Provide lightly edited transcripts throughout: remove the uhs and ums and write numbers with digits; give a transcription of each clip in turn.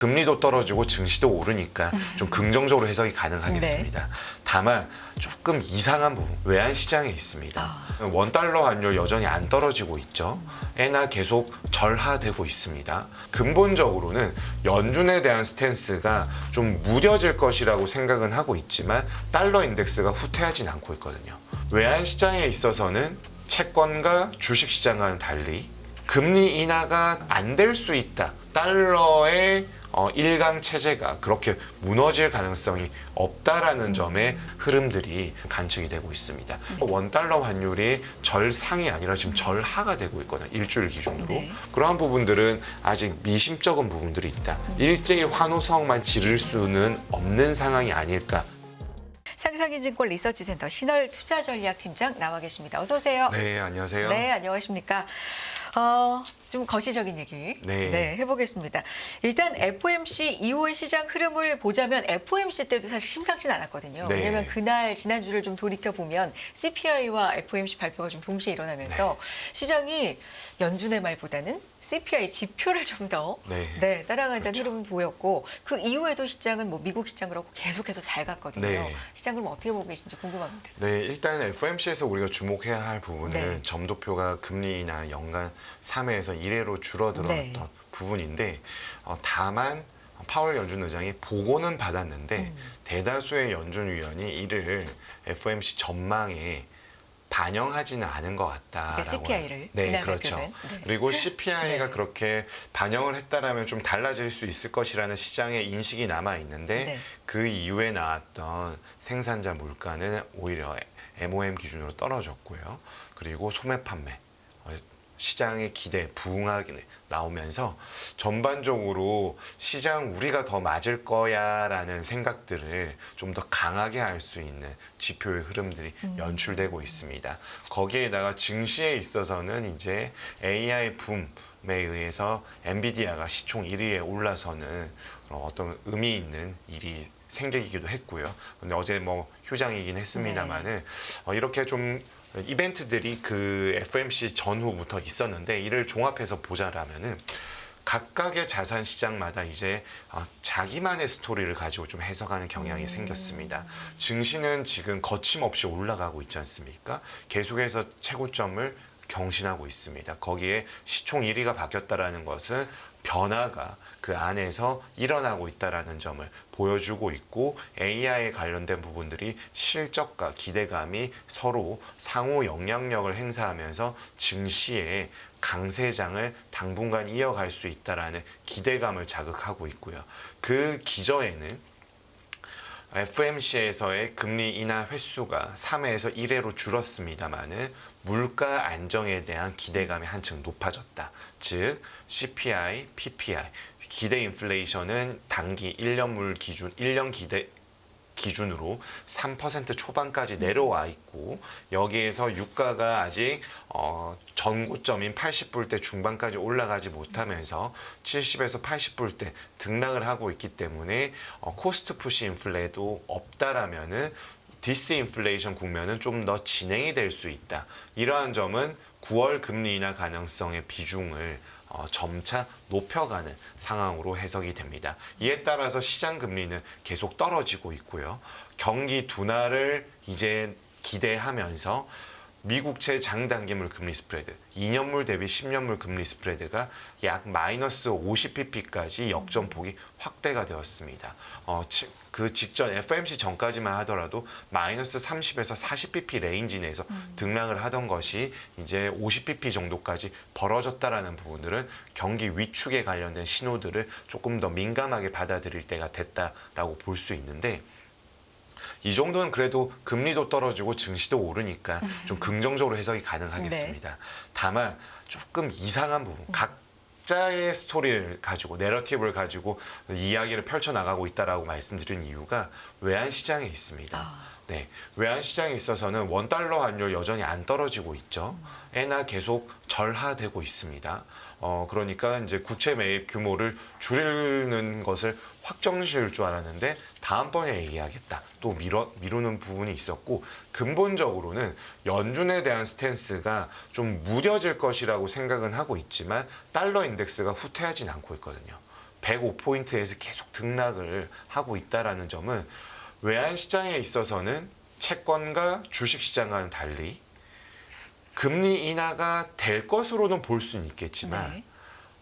금리도 떨어지고 증시도 오르니까 좀 긍정적으로 해석이 가능하겠습니다. 네. 다만 조금 이상한 부분, 외환 시장에 있습니다. 원달러 환율 여전히 안 떨어지고 있죠. 엔화 계속 절하되고 있습니다. 근본적으로는 연준에 대한 스탠스가 좀 무뎌질 것이라고 생각은 하고 있지만 달러 인덱스가 후퇴하진 않고 있거든요. 외환 시장에 있어서는 채권과 주식 시장과는 달리 금리 인하가 안 될 수 있다. 달러의 일강 체제가 그렇게 무너질 가능성이 없다라는 점의 흐름들이 관측이 되고 있습니다. 원달러 환율이 절상이 아니라 지금 절하가 되고 있거든요. 일주일 기준으로. 네. 그러한 부분들은 아직 미심쩍은 부분들이 있다. 일제히 환호성만 지를 수는 없는 상황이 아닐까. 상상인증권 리서치센터 신월투자전략팀장 나와 계십니다. 어서 오세요. 네, 안녕하세요. 네, 안녕하십니까. 좀 거시적인 얘기 네. 해보겠습니다. 일단 FOMC 이후의 시장 흐름을 보자면 FOMC 때도 사실 심상치는 않았거든요. 네. 왜냐하면 그날 지난주를 좀 돌이켜보면 CPI와 FOMC 발표가 좀 동시에 일어나면서 시장이 연준의 말보다는 CPI 지표를 좀 더 따라간다는 그렇죠. 흐름을 보였고 그 이후에도 시장은 뭐 미국 시장 그렇고 계속해서 잘 갔거든요. 네. 시장 그럼 어떻게 보고 계신지 궁금합니다. 네, 일단 FOMC에서 우리가 주목해야 할 부분은 네. 점도표가 금리 인하 연간 3회에서 1회로 줄어들었던 네. 부분인데 다만 파월 연준 의장이 보고는 받았는데 대다수의 연준 위원이 이를 FOMC 전망에 반영하지는 않은 것 같다라고. 그러니까 CPI를 네, 그날 그렇죠. 발표된. 네. 그리고 CPI가 네. 그렇게 반영을 했다라면 좀 달라질 수 있을 것이라는 시장의 인식이 남아 있는데 네. 그 이후에 나왔던 생산자 물가는 오히려 MOM 기준으로 떨어졌고요. 그리고 소매 판매 시장의 기대 부응하게 나오면서 전반적으로 시장 우리가 더 맞을 거야라는 생각들을 좀 더 강하게 할 수 있는 지표의 흐름들이 연출되고 있습니다. 거기에다가 증시에 있어서는 이제 AI 붐에 의해서 엔비디아가 시총 1위에 올라서는 어떤 의미 있는 일이 생기기도 했고요. 근데 어제 뭐 휴장이긴 했습니다만은 이렇게 좀 이벤트들이 그 FOMC 전후부터 있었는데 이를 종합해서 보자라면은 각각의 자산 시장마다 이제 자기만의 스토리를 가지고 좀 해석하는 경향이 생겼습니다. 증시는 지금 거침없이 올라가고 있지 않습니까? 계속해서 최고점을 경신하고 있습니다. 거기에 시총 1위가 바뀌었다라는 것은 변화가 그 안에서 일어나고 있다라는 점을 보여주고 있고 AI에 관련된 부분들이 실적과 기대감이 서로 상호 영향력을 행사하면서 증시의 강세장을 당분간 이어갈 수 있다라는 기대감을 자극하고 있고요. 그 기저에는 FOMC에서의 금리 인하 횟수가 3회에서 1회로 줄었습니다만은 물가 안정에 대한 기대감이 한층 높아졌다. 즉 CPI, PPI, 기대 인플레이션은 단기 1년물 기준, 1년 기준으로 3% 초반까지 내려와 있고 여기에서 유가가 아직 전고점인 80불대 중반까지 올라가지 못하면서 70에서 80불대 등락을 하고 있기 때문에 코스트 푸시 인플레도 없다라면은 디스인플레이션 국면은 좀 더 진행이 될 수 있다. 이러한 점은 9월 금리 인하 가능성의 비중을 점차 높여가는 상황으로 해석이 됩니다. 이에 따라서 시장 금리는 계속 떨어지고 있고요. 경기 둔화를 이제 기대하면서 미국채 장단기물 금리 스프레드, 2년물 대비 10년물 금리 스프레드가 약 마이너스 50pp까지 역전폭이 확대가 되었습니다. 그 직전 FOMC 전까지만 하더라도 마이너스 30에서 40pp 레인지 내에서 등락을 하던 것이 이제 50pp 정도까지 벌어졌다라는 부분들은 경기 위축에 관련된 신호들을 조금 더 민감하게 받아들일 때가 됐다라고 볼 수 있는데 이 정도는 그래도 금리도 떨어지고 증시도 오르니까 좀 긍정적으로 해석이 가능하겠습니다. 다만 조금 이상한 부분, 각자의 스토리를 가지고 내러티브를 가지고 이야기를 펼쳐나가고 있다라고 말씀드린 이유가 외환 시장에 있습니다. 네, 외환 시장에 있어서는 원달러 환율 여전히 안 떨어지고 있죠. 엔화 계속 절하되고 있습니다. 그러니까 이제 국채 매입 규모를 줄이는 것을 확정시킬 줄 알았는데 다음번에 얘기하겠다. 또 미루는 부분이 있었고 근본적으로는 연준에 대한 스탠스가 좀 무뎌질 것이라고 생각은 하고 있지만 달러 인덱스가 후퇴하진 않고 있거든요. 105포인트에서 계속 등락을 하고 있다라는 점은 외환 시장에 있어서는 채권과 주식 시장과는 달리 금리 인하가 될 것으로는 볼 수는 있겠지만 네.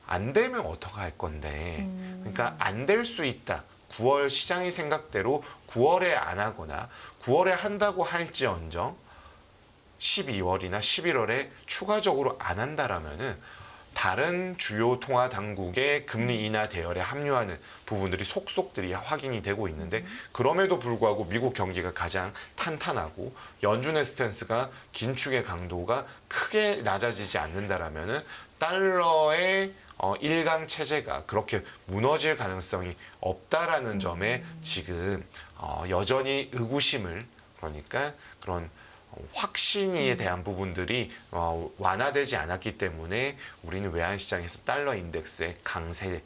안 되면 어떡할 건데. 그러니까 안 될 수 있다. 9월 시장의 생각대로 9월에 안 하거나 9월에 한다고 할지언정 12월이나 11월에 추가적으로 안 한다라면은 다른 주요 통화 당국의 금리 인하 대열에 합류하는 부분들이 속속들이 확인이 되고 있는데, 그럼에도 불구하고 미국 경기가 가장 탄탄하고 연준의 스탠스가 긴축의 강도가 크게 낮아지지 않는다라면은 달러의 일강 체제가 그렇게 무너질 가능성이 없다라는 점에 지금 여전히 의구심을, 그러니까 그런 확신에 대한 부분들이 완화되지 않았기 때문에 우리는 외환시장에서 달러 인덱스의 강세,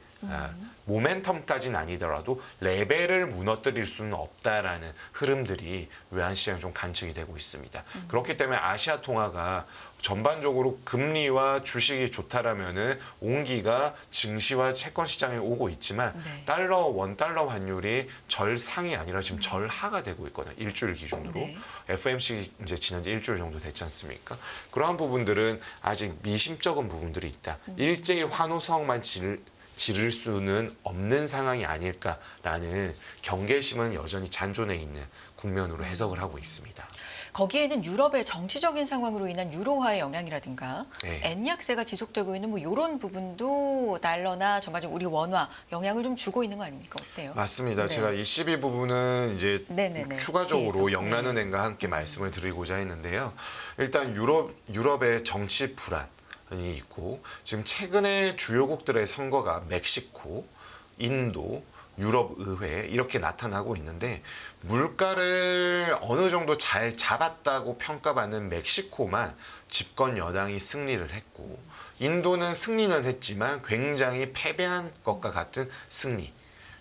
모멘텀까지는 아니더라도 레벨을 무너뜨릴 수는 없다라는 흐름들이 외환시장에 좀 관측이 되고 있습니다. 그렇기 때문에 아시아 통화가 전반적으로 금리와 주식이 좋다라면은 온기가 증시와 채권 시장에 오고 있지만 네. 원 달러 환율이 절상이 아니라 지금 절하가 되고 있거든요. 일주일 기준으로. 네. FOMC 이제 지난 지 일주일 정도 됐지 않습니까? 그러한 부분들은 아직 미심쩍은 부분들이 있다. 일제히 환호성만 지를 수는 없는 상황이 아닐까라는 경계심은 여전히 잔존해 있는 국면으로 해석을 하고 있습니다. 거기에는 유럽의 정치적인 상황으로 인한 유로화의 영향이라든가 네. 엔 약세가 지속되고 있는 뭐 이런 부분도 달러나 전반적으로 우리 원화 영향을 좀 주고 있는 거 아닙니까? 어때요? 맞습니다. 네. 제가 이 12 부분은 이제 네네네. 추가적으로 계속. 영란은행과 함께 말씀을 드리고자 했는데요. 일단 유럽의 정치 불안이 있고, 지금 최근에 주요국들의 선거가 멕시코, 인도, 유럽 의회 이렇게 나타나고 있는데, 물가를 어느 정도 잘 잡았다고 평가받는 멕시코만 집권 여당이 승리를 했고, 인도는 승리는 했지만 굉장히 패배한 것과 같은 승리.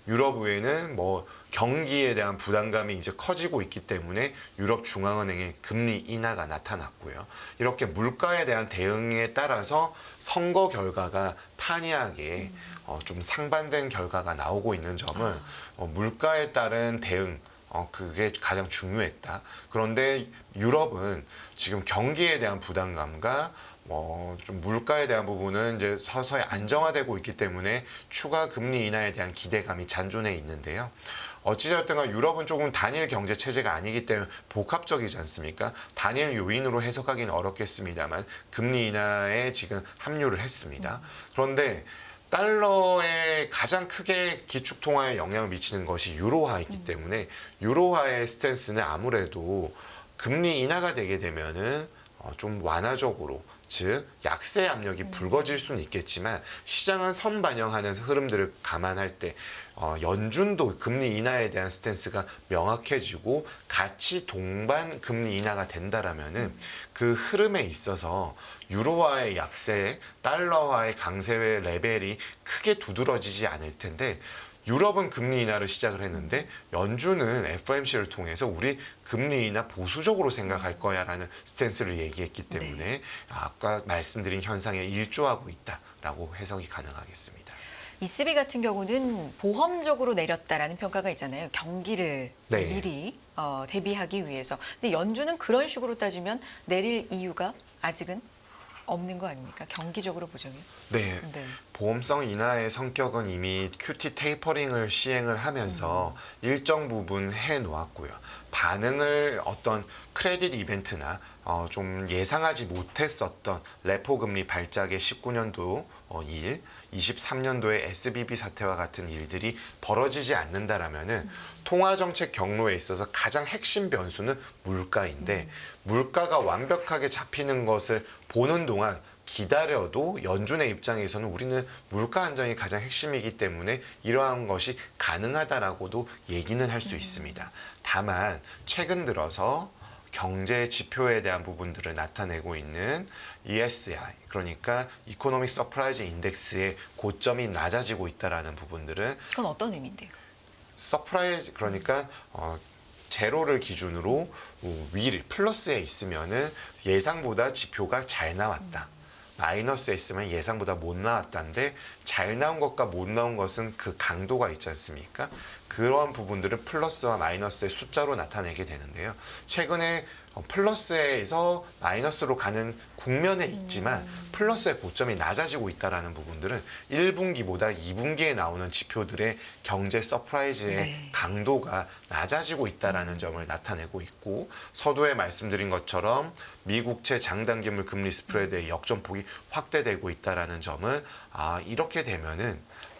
유럽 의회는 뭐 경기에 대한 부담감이 이제 커지고 있기 때문에 유럽 중앙은행의 금리 인하가 나타났고요. 이렇게 물가에 대한 대응에 따라서 선거 결과가 판이하게 좀 상반된 결과가 나오고 있는 점은 물가에 따른 대응, 그게 가장 중요했다. 그런데 유럽은 지금 경기에 대한 부담감과 좀 물가에 대한 부분은 이제 서서히 안정화되고 있기 때문에 추가 금리 인하에 대한 기대감이 잔존해 있는데요. 어찌되었든 간 유럽은 조금 단일 경제 체제가 아니기 때문에 복합적이지 않습니까? 단일 요인으로 해석하기는 어렵겠습니다만 금리 인하에 지금 합류를 했습니다. 그런데 달러에 가장 크게 기축 통화에 영향을 미치는 것이 유로화이기 때문에 유로화의 스탠스는 아무래도 금리 인하가 되게 되면은 좀 완화적으로, 즉 약세 압력이 불거질 수는 있겠지만 시장은 선반영하는 흐름들을 감안할 때 연준도 금리 인하에 대한 스탠스가 명확해지고 같이 동반 금리 인하가 된다라면은 그 흐름에 있어서 유로화의 약세, 달러화의 강세 레벨이 크게 두드러지지 않을 텐데, 유럽은 금리 인하를 시작을 했는데 연준은 FOMC를 통해서 우리 금리 인하 보수적으로 생각할 거야라는 스탠스를 얘기했기 때문에 아까 말씀드린 현상에 일조하고 있다라고 해석이 가능하겠습니다. ECB 같은 경우는 보험적으로 내렸다라는 평가가 있잖아요. 경기를 네. 미리 대비하기 위해서. 근데 연준은 그런 식으로 따지면 내릴 이유가 아직은 없는 거 아닙니까? 경기적으로 보자면. 네. 네. 보험성 인하의 성격은 이미 QT 테이퍼링을 시행을 하면서 일정 부분 해 놓았고요. 반응을 어떤 크레딧 이벤트나 좀 예상하지 못했었던 레포 금리 발작의 19년도 일, 23년도의 SBB 사태와 같은 일들이 벌어지지 않는다라면은 통화 정책 경로에 있어서 가장 핵심 변수는 물가인데, 물가가 완벽하게 잡히는 것을 보는 동안 기다려도 연준의 입장에서는 우리는 물가 안정이 가장 핵심이기 때문에 이러한 것이 가능하다라고도 얘기는 할 수 있습니다. 다만 최근 들어서 경제 지표에 대한 부분들을 나타내고 있는 ESI, 그러니까 이코노믹 서프라이즈 인덱스의 고점이 낮아지고 있다라는 부분들은, 그건 어떤 의미인데요? 서프라이즈, 그러니까 제로를 기준으로 플러스에 있으면은 예상보다 지표가 잘 나왔다. 마이너스에 있으면 예상보다 못 나왔다는데 잘 나온 것과 못 나온 것은 그 강도가 있지 않습니까? 그러한 부분들은 플러스와 마이너스의 숫자로 나타내게 되는데요. 최근에 플러스에서 마이너스로 가는 국면에 있지만 플러스의 고점이 낮아지고 있다는 부분들은 1분기보다 2분기에 나오는 지표들의 경제 서프라이즈의 네. 강도가 낮아지고 있다는 점을 나타내고 있고, 서두에 말씀드린 것처럼 미국채 장단기물 금리 스프레드의 역전폭이 확대되고 있다는 점은 이렇게 되면은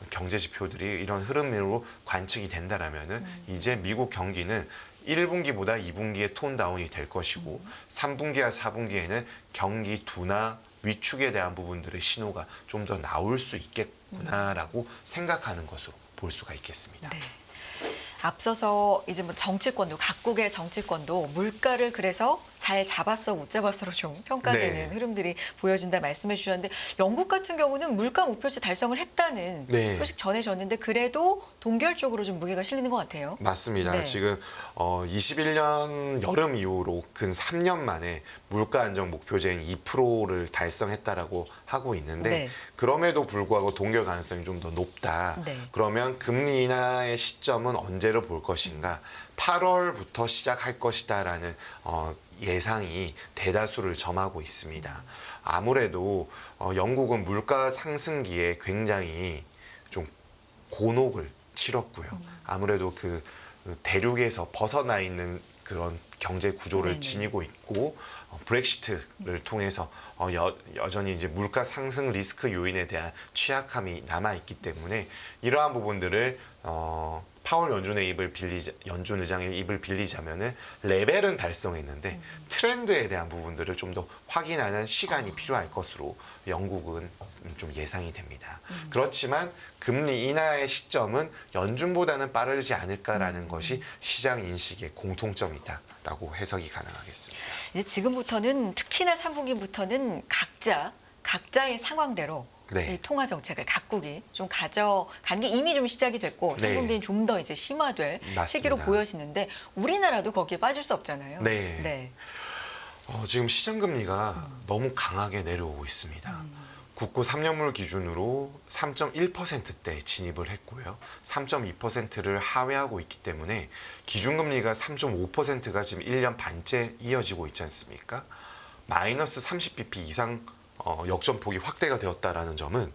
경제 지표들이 이런 흐름으로 관측이 된다라면은 이제 미국 경기는 1분기보다 2분기에 톤 다운이 될 것이고 3분기와 4분기에는 경기 둔화 위축에 대한 부분들의 신호가 좀 더 나올 수 있겠구나라고 생각하는 것으로 볼 수가 있겠습니다. 네. 앞서서 이제 뭐 정치권도 각국의 정치권도 물가를 그래서 잘 잡았어 못 잡았어로 좀 평가되는 네. 흐름들이 보여진다 말씀해 주셨는데 영국 같은 경우는 물가 목표치 달성을 했다는 네. 소식 전해졌는데 그래도 동결적으로 좀 무게가 실리는 것 같아요. 맞습니다. 네. 지금 21년 여름 이후로 근 3년 만에 물가 안정 목표제인 2%를 달성했다라고 하고 있는데 네. 그럼에도 불구하고 동결 가능성이 좀 더 높다. 네. 그러면 금리 인하의 시점은 언제로 볼 것인가? 8월부터 시작할 것이다라는 예상이 대다수를 점하고 있습니다. 아무래도 영국은 물가 상승기에 굉장히 좀 곤혹을 치렀고요. 아무래도 그 대륙에서 벗어나 있는 그런 경제 구조를 네네. 지니고 있고 브렉시트를 통해서 여전히 이제 물가 상승 리스크 요인에 대한 취약함이 남아 있기 때문에 이러한 부분들을 파월 연준 의장의 입을 빌리자면은 레벨은 달성했는데 트렌드에 대한 부분들을 좀 더 확인하는 시간이 필요할 것으로 영국은 좀 예상이 됩니다. 그렇지만 금리 인하의 시점은 연준보다는 빠르지 않을까라는 것이 시장 인식의 공통점이다라고 해석이 가능하겠습니다. 이제 지금부터는 특히나 3분기부터는 각자의 상황대로 네. 이 통화 정책을 각국이 좀 가져간 게 이미 좀 시작이 됐고 네. 3분기는 좀 더 이제 심화될 맞습니다. 시기로 보여지는데 우리나라도 거기에 빠질 수 없잖아요. 네. 네. 지금 시장 금리가 너무 강하게 내려오고 있습니다. 국고 3년물 기준으로 3.1%대 진입을 했고요. 3.2%를 하회하고 있기 때문에 기준금리가 3.5%가 지금 1년 반째 이어지고 있지 않습니까? 마이너스 30bp 이상 역전폭이 확대가 되었다라는 점은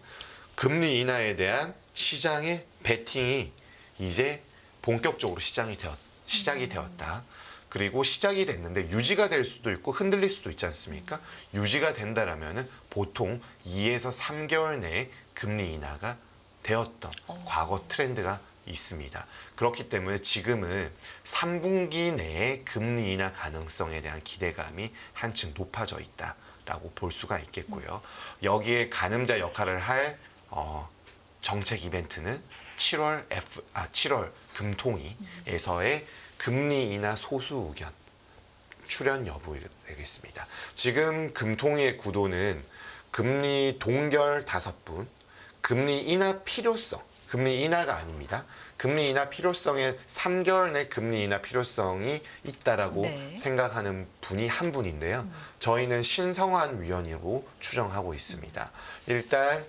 금리 인하에 대한 시장의 베팅이 이제 본격적으로 시작이 되었다. 그리고 시작이 됐는데 유지가 될 수도 있고 흔들릴 수도 있지 않습니까? 유지가 된다라면은 보통 2에서 3개월 내에 금리 인하가 되었던 과거 트렌드가 있습니다. 그렇기 때문에 지금은 3분기 내에 금리 인하 가능성에 대한 기대감이 한층 높아져 있다라고 볼 수가 있겠고요. 여기에 가늠자 역할을 할 정책 이벤트는 7월 금통위에서의 금리 인하 소수 의견 출연 여부이겠습니다. 지금 금통위의 구도는 금리 동결 5분, 금리 인하 필요성, 금리 인하가 아닙니다. 금리 인하 필요성에 3개월 내 금리 인하 필요성이 있다라고 네. 생각하는 분이 한 분인데요. 저희는 신성환 위원으로 추정하고 있습니다. 일단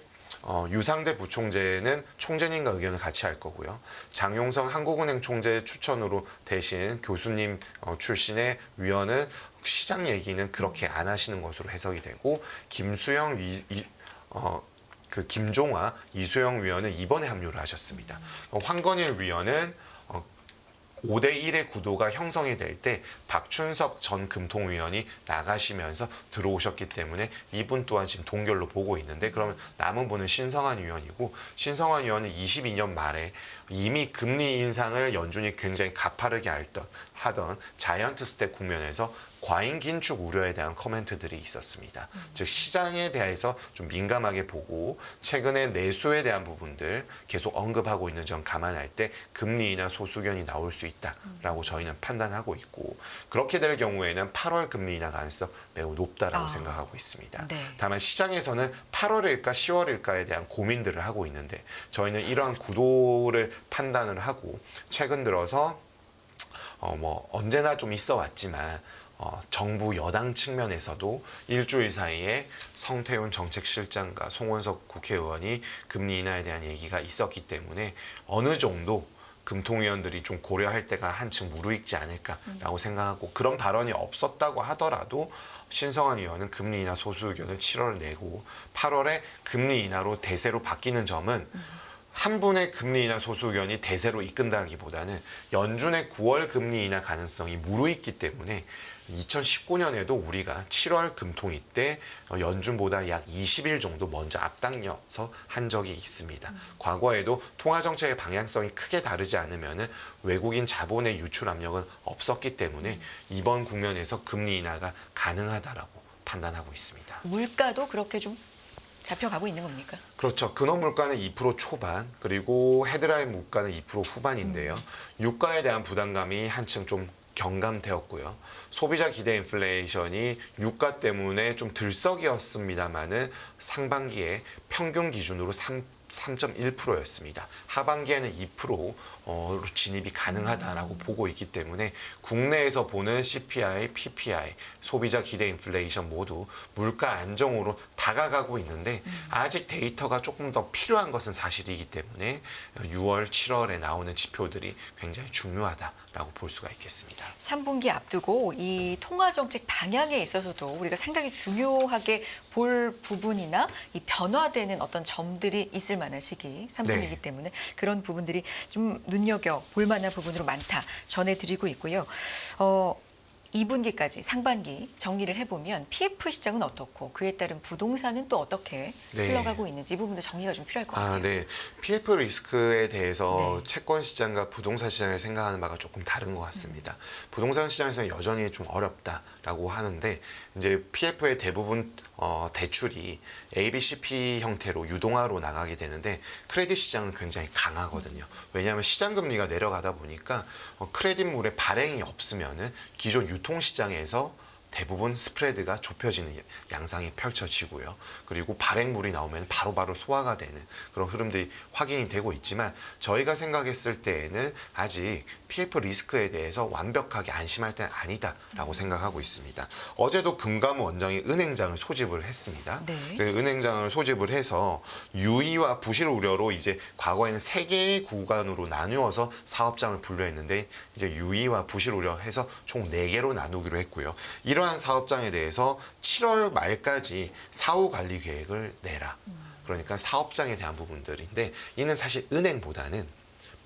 유상대 부총재는 총재님과 의견을 같이 할 거고요. 장용성 한국은행 총재 추천으로 대신 교수님 출신의 위원은 시장 얘기는 그렇게 안 하시는 것으로 해석이 되고 김수영 김종화 이수영 위원은 이번에 합류를 하셨습니다. 황건일 위원은 5대1의 구도가 형성이 될 때 박춘석 전 금통위원이 나가시면서 들어오셨기 때문에 이분 또한 지금 동결로 보고 있는데 그러면 남은 분은 신성환 위원이고 신성환 위원은 22년 말에 이미 금리 인상을 연준이 굉장히 가파르게 하던 자이언트 스텝 국면에서 과잉 긴축 우려에 대한 코멘트들이 있었습니다. 즉 시장에 대해서 좀 민감하게 보고 최근에 내수에 대한 부분들 계속 언급하고 있는 점 감안할 때 금리 인하 소수견이 나올 수 있다라고 저희는 판단하고 있고 그렇게 될 경우에는 8월 금리 인하 가능성 매우 높다라고 생각하고 있습니다. 네. 다만 시장에서는 8월일까 10월일까에 대한 고민들을 하고 있는데 저희는 이러한 구도를 판단을 하고 최근 들어서 언제나 좀 있어 왔지만 정부 여당 측면에서도 일주일 사이에 성태훈 정책실장과 송원석 국회의원이 금리 인하에 대한 얘기가 있었기 때문에 어느 정도 금통위원들이 좀 고려할 때가 한층 무르익지 않을까라고 생각하고, 그런 발언이 없었다고 하더라도 신성한 의원은 금리 인하 소수 의견을 7월 내고 8월에 금리 인하로 대세로 바뀌는 점은 한 분의 금리 인하 소수 의견이 대세로 이끈다기보다는 연준의 9월 금리 인하 가능성이 무르익기 때문에 2019년에도 우리가 7월 금통위 때 연준보다 약 20일 정도 먼저 앞당겨서 한 적이 있습니다. 과거에도 통화정책의 방향성이 크게 다르지 않으면 외국인 자본의 유출 압력은 없었기 때문에 이번 국면에서 금리 인하가 가능하다라고 판단하고 있습니다. 물가도 그렇게 좀 잡혀가고 있는 겁니까? 그렇죠. 근원 물가는 2% 초반, 그리고 헤드라인 물가는 2% 후반인데요. 유가에 대한 부담감이 한층 좀 경감되었고요. 소비자 기대 인플레이션이 유가 때문에 좀 들썩이었습니다만은 상반기에 평균 기준으로 3.1%였습니다. 하반기에는 2%로 진입이 가능하다라고 보고 있기 때문에 국내에서 보는 CPI, PPI, 소비자 기대 인플레이션 모두 물가 안정으로 다가가고 있는데 아직 데이터가 조금 더 필요한 것은 사실이기 때문에 6월, 7월에 나오는 지표들이 굉장히 중요하다라고 볼 수가 있겠습니다. 3분기 앞두고 이 통화정책 방향에 있어서도 우리가 상당히 중요하게 볼 부분이나 이 변화되는 어떤 점들이 있을 만한 시기 3분기이기 네. 때문에 그런 부분들이 좀 눈여겨 볼 만한 부분으로 많다 전해드리고 있고요. 2분기까지 상반기 정리를 해보면 PF 시장은 어떻고 그에 따른 부동산은 또 어떻게 네. 흘러가고 있는지 이 부분도 정리가 좀 필요할 것 같아요. 네. PF 리스크에 대해서 네. 채권 시장과 부동산 시장을 생각하는 바가 조금 다른 것 같습니다. 부동산 시장에서는 여전히 좀 어렵다라고 하는데 이제 PF의 대부분 대출이 ABCP 형태로 유동화로 나가게 되는데 크레딧 시장은 굉장히 강하거든요. 왜냐하면 시장 금리가 내려가다 보니까 크레딧물의 발행이 없으면은 기존 유통 시장에서 대부분 스프레드가 좁혀지는 양상이 펼쳐지고요. 그리고 발행물이 나오면 바로바로 소화가 되는 그런 흐름들이 확인이 되고 있지만 저희가 생각했을 때에는 아직 PF 리스크에 대해서 완벽하게 안심할 때는 아니다라고 생각하고 있습니다. 어제도 금감원 원장이 은행장을 소집을 했습니다. 네. 그 은행장을 소집을 해서 유의와 부실 우려로 이제 과거에는 3개의 구간으로 나누어서 사업장을 분류했는데 이제 유의와 부실 우려해서 총 4개로 나누기로 했고요. 이러한 사업장에 대해서 7월 말까지 사후 관리 계획을 내라. 그러니까 사업장에 대한 부분들인데 이는 사실 은행보다는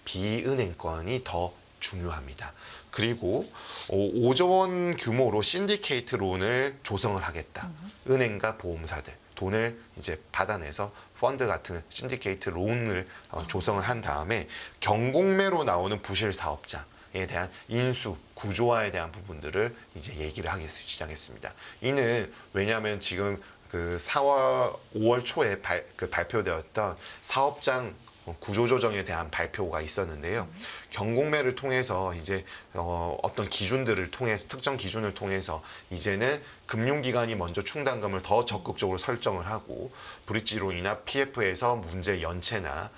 비은행권이 더 중요합니다. 그리고 5조 원 규모로 신디케이트 론을 조성을 하겠다. 은행과 보험사들 돈을 이제 받아내서 펀드 같은 신디케이트 론을 조성을 한 다음에 경공매로 나오는 부실 사업장에 대한 인수, 구조화에 대한 부분들을 이제 얘기를 하기 시작했습니다. 이는 왜냐하면 지금 그 4월, 5월 초에 발표되었던 사업장 구조조정에 대한 발표가 있었는데요. 경공매를 통해서 이제 어떤 기준들을 통해서 특정 기준을 통해서 이제는 금융기관이 먼저 충당금을 더 적극적으로 설정을 하고 브릿지론이나 PF에서 문제 연체나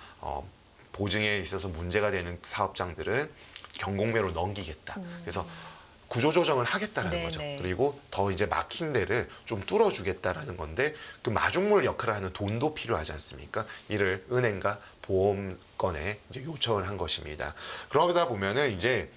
보증에 있어서 문제가 되는 사업장들은 경공매로 넘기겠다. 그래서 구조조정을 하겠다라는 네네. 거죠. 그리고 더 이제 막힌 데를 좀 뚫어주겠다라는 건데 그 마중물 역할을 하는 돈도 필요하지 않습니까? 이를 은행과 보험권에 이제 요청을 한 것입니다. 그러다 보면은 이제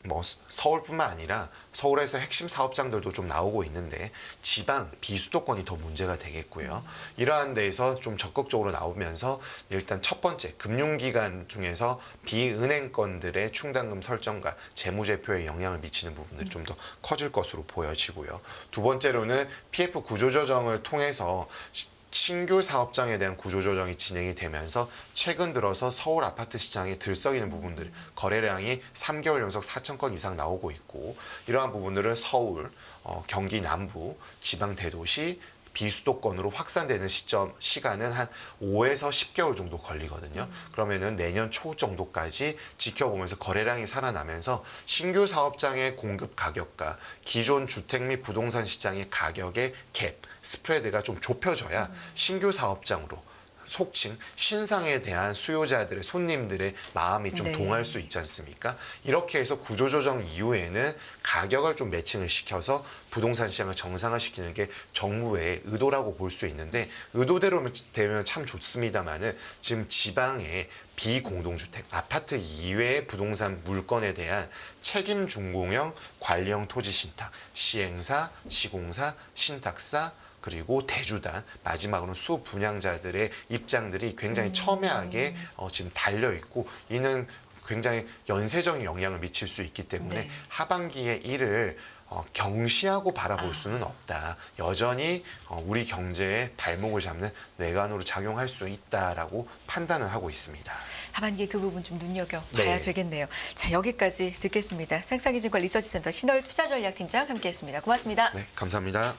뭐 서울뿐만 아니라 서울에서 핵심 사업장들도 좀 나오고 있는데 지방 비수도권이 더 문제가 되겠고요. 이러한 데에서 좀 적극적으로 나오면서 일단 첫 번째 금융기관 중에서 비은행권들의 충당금 설정과 재무제표에 영향을 미치는 부분들이 좀 더 커질 것으로 보여지고요. 두 번째로는 PF 구조조정을 통해서 신규 사업장에 대한 구조조정이 진행이 되면서 최근 들어서 서울 아파트 시장에 들썩이는 부분들 거래량이 3개월 연속 4천 건 이상 나오고 있고 이러한 부분들은 서울, 경기 남부, 지방 대도시 비수도권으로 확산되는 시간은 한 5에서 10개월 정도 걸리거든요. 그러면은 내년 초 정도까지 지켜보면서 거래량이 살아나면서 신규 사업장의 공급 가격과 기존 주택 및 부동산 시장의 가격의 갭, 스프레드가 좀 좁혀져야 신규 사업장으로 속칭 신상에 대한 수요자들의 손님들의 마음이 좀 네. 동할 수 있지 않습니까? 이렇게 해서 구조조정 이후에는 가격을 좀 매칭을 시켜서 부동산 시장을 정상화시키는 게 정부의 의도라고 볼 수 있는데 의도대로 되면 참 좋습니다만은 지금 지방에 비공동주택, 아파트 이외의 부동산 물건에 대한 책임 준공형 관리형 토지 신탁, 시행사, 시공사, 신탁사, 그리고 대주단, 마지막으로는 수분양자들의 입장들이 굉장히 첨예하게 지금 달려 있고 이는 굉장히 연쇄적인 영향을 미칠 수 있기 때문에 네. 하반기에 이를 경시하고 바라볼 수는 없다. 여전히 우리 경제의 발목을 잡는 뇌관으로 작용할 수 있다라고 판단을 하고 있습니다. 하반기에 그 부분 좀 눈여겨봐야 네. 되겠네요. 자, 여기까지 듣겠습니다. 상상기증권 리서치센터 신월 투자전략팀장 함께했습니다. 고맙습니다. 네, 감사합니다.